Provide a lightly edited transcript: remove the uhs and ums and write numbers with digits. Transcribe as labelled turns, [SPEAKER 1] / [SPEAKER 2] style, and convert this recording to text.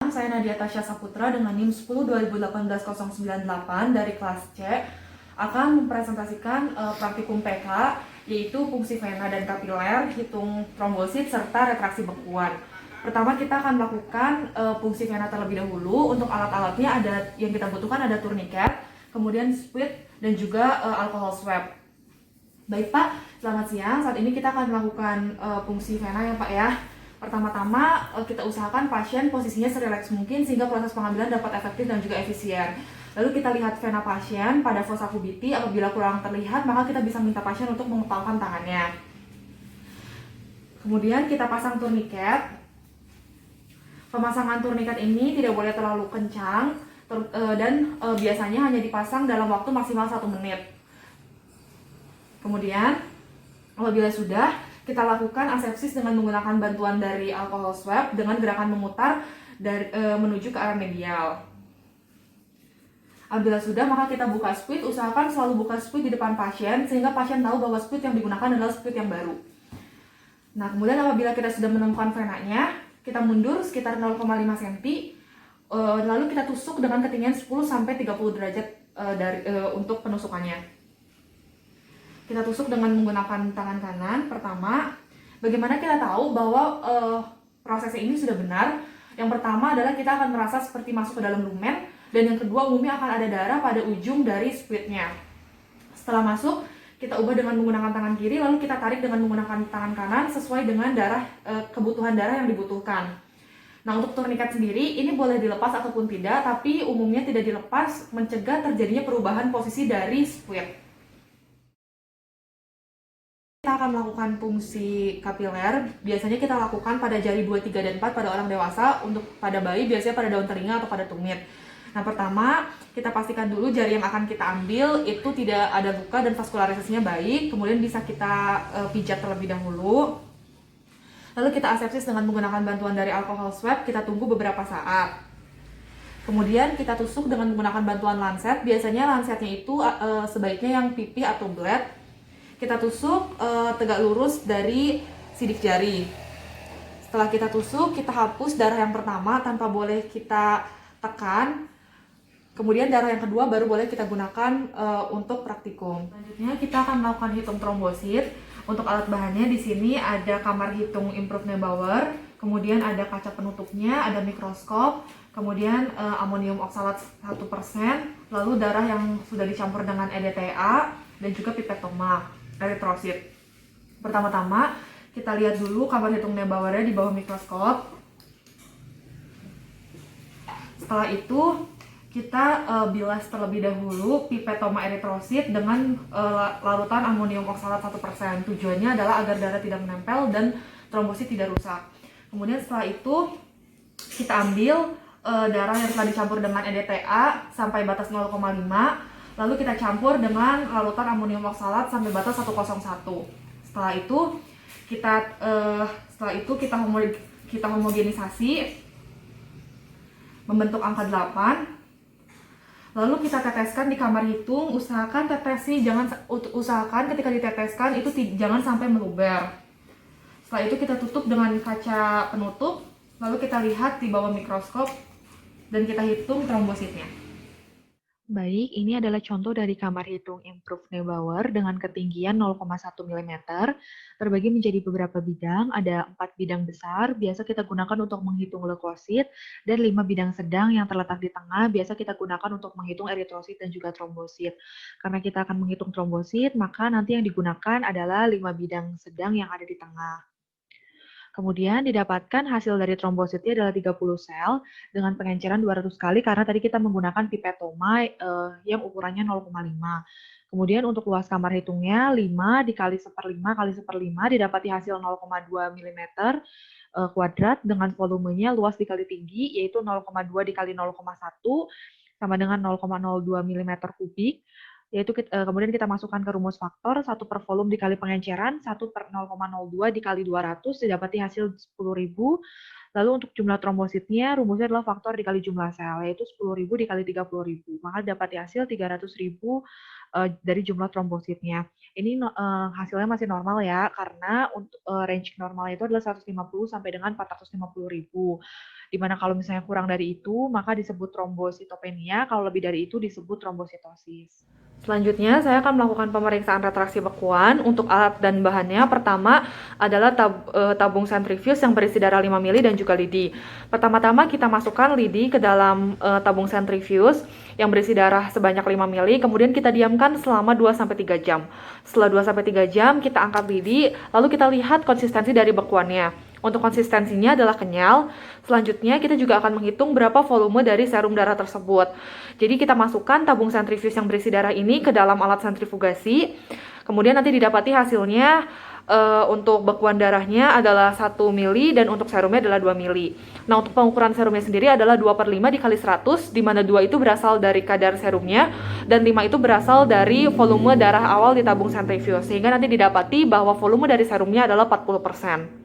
[SPEAKER 1] siang, saya Nadia Tasya Saputra dengan NIM 10-2018-098 dari kelas C akan mempresentasikan praktikum PK, yaitu fungsi vena dan kapiler, hitung trombosit, serta retraksi bekuan. Pertama kita akan melakukan fungsi vena terlebih dahulu. Untuk alat-alatnya yang kita butuhkan ada tourniquet, kemudian spuit, dan juga alcohol swab. Baik Pak, selamat siang. Saat ini kita akan melakukan fungsi vena ya Pak ya. Pertama-tama kita usahakan pasien posisinya serileks mungkin sehingga proses pengambilan dapat efektif dan juga efisien. Lalu kita lihat vena pasien pada fossa cubiti. Apabila kurang terlihat, maka kita bisa minta pasien untuk mengepalkan tangannya. Kemudian kita pasang tourniquet. Pemasangan tourniquet ini tidak boleh terlalu kencang dan biasanya hanya dipasang dalam waktu maksimal 1 menit. Kemudian apabila sudah, kita lakukan asepsis dengan menggunakan bantuan dari alcohol swab dengan gerakan memutar menuju ke arah medial. Apabila sudah, maka kita buka spuit. Usahakan selalu buka spuit di depan pasien sehingga pasien tahu bahwa spuit yang digunakan adalah spuit yang baru. Nah, kemudian apabila kita sudah menemukan venanya, kita mundur sekitar 0,5 cm, lalu kita tusuk dengan ketinggian 10-30 derajat untuk penusukannya. Kita tusuk dengan menggunakan tangan kanan. Pertama, bagaimana kita tahu bahwa prosesnya ini sudah benar? Yang pertama adalah kita akan merasa seperti masuk ke dalam lumen, dan yang kedua umumnya akan ada darah pada ujung dari spuitnya. Setelah masuk, kita ubah dengan menggunakan tangan kiri, lalu kita tarik dengan menggunakan tangan kanan sesuai dengan kebutuhan darah yang dibutuhkan. Nah, untuk tourniquet sendiri ini boleh dilepas ataupun tidak, tapi umumnya tidak dilepas mencegah terjadinya perubahan posisi dari spuit. Kita akan melakukan fungsi kapiler. Biasanya kita lakukan pada jari 2, 3, dan 4 pada orang dewasa. Untuk pada bayi biasanya pada daun telinga atau pada tumit. Nah, pertama kita pastikan dulu jari yang akan kita ambil itu tidak ada luka dan vaskularisasinya baik. Kemudian bisa kita pijat terlebih dahulu. Lalu kita asepsis dengan menggunakan bantuan dari alcohol swab. Kita tunggu beberapa saat. Kemudian kita tusuk dengan menggunakan bantuan lancet. Biasanya lancetnya itu sebaiknya yang pipih atau blade. Kita tusuk tegak lurus dari sidik jari. Setelah kita tusuk, kita hapus darah yang pertama tanpa boleh kita tekan. Kemudian darah yang kedua baru boleh kita gunakan untuk praktikum. Selanjutnya kita akan melakukan hitung trombosit. Untuk alat bahannya di sini ada kamar hitung Improve Neubauer, kemudian ada kaca penutupnya, ada mikroskop, kemudian amonium oksalat 1%, lalu darah yang sudah dicampur dengan EDTA, dan juga pipetoma eritrosit. Pertama-tama kita lihat dulu kamar hitung Neubauer di bawah mikroskop. Setelah itu kita bilas terlebih dahulu pipetoma eritrosit dengan larutan amonium oksalat 1%. Tujuannya adalah agar darah tidak menempel dan trombosit tidak rusak. Kemudian setelah itu kita ambil darah yang telah dicampur dengan EDTA sampai batas 0,5. Lalu kita campur dengan larutan amonium oksalat sampai batas 101. Setelah itu kita homogenisasi membentuk angka 8. Lalu kita teteskan di kamar hitung. Usahakan ketika diteteskan itu jangan sampai meluber. Setelah itu kita tutup dengan kaca penutup. Lalu kita lihat di bawah mikroskop dan kita hitung trombositnya.
[SPEAKER 2] Baik, ini adalah contoh dari kamar hitung Improve Neubauer dengan ketinggian 0,1 mm, terbagi menjadi beberapa bidang. Ada 4 bidang besar, biasa kita gunakan untuk menghitung leukosit, dan 5 bidang sedang yang terletak di tengah, biasa kita gunakan untuk menghitung eritrosit dan juga trombosit. Karena kita akan menghitung trombosit, maka nanti yang digunakan adalah 5 bidang sedang yang ada di tengah. Kemudian didapatkan hasil dari trombositnya adalah 30 sel dengan pengenceran 200 kali karena tadi kita menggunakan pipetoma yang ukurannya 0,5. Kemudian untuk luas kamar hitungnya 5 dikali 1/5 kali 1/5 didapati hasil 0,2 mm kuadrat dengan volumenya luas dikali tinggi yaitu 0,2 dikali 0,1 sama dengan 0,02 mm kubik. yaitu kemudian kita masukkan ke rumus faktor 1 per volume dikali pengenceran, 1 per 0,02 dikali 200, didapati hasil 10.000. Lalu untuk jumlah trombositnya, rumusnya adalah faktor dikali jumlah sel, yaitu 10.000 dikali 30.000. Maka dapati hasil 300.000 dari jumlah trombositnya. Ini hasilnya masih normal ya, karena untuk range normal itu adalah 150 sampai dengan 450.000. Dimana kalau misalnya kurang dari itu, maka disebut trombositopenia, kalau lebih dari itu disebut trombositosis.
[SPEAKER 1] Selanjutnya, saya akan melakukan pemeriksaan retraksi bekuan untuk alat dan bahannya. Pertama adalah tabung sentrifuge yang berisi darah 5 ml dan juga lidi. Pertama-tama kita masukkan lidi ke dalam tabung sentrifuge yang berisi darah sebanyak 5 ml, kemudian kita diamkan selama 2-3 jam. Setelah 2-3 jam, kita angkat lidi, lalu kita lihat konsistensi dari bekuannya. Untuk konsistensinya adalah kenyal. Selanjutnya kita juga akan menghitung berapa volume dari serum darah tersebut. Jadi kita masukkan tabung sentrifuge yang berisi darah ini ke dalam alat sentrifugasi. Kemudian nanti didapati hasilnya untuk bekuan darahnya adalah 1 mili dan untuk serumnya adalah 2 mili. Nah, untuk pengukuran serumnya sendiri adalah 2/5 dikali 100, di mana 2 itu berasal dari kadar serumnya dan 5 itu berasal dari volume darah awal di tabung sentrifuge. Sehingga nanti didapati bahwa volume dari serumnya adalah 40%.